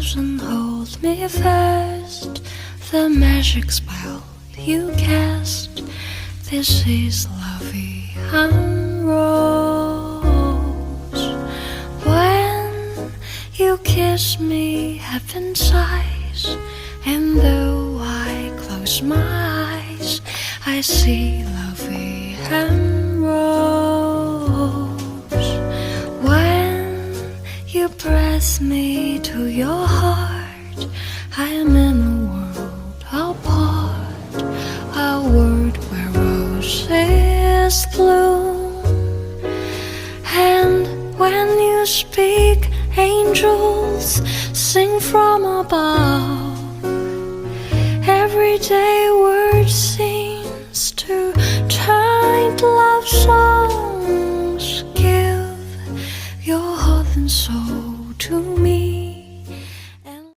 close and hold me fast. The magic spell you cast. This is lovey and rose. When you kiss me, heaven sighs, and though I close my eyes, I see lovey and rose. When you press me to your heart, I am in a world apart, a world where roses bloom. And when you speak, angels sing from above. Everyday words seems to chant love songs. Give your heart and soul to me.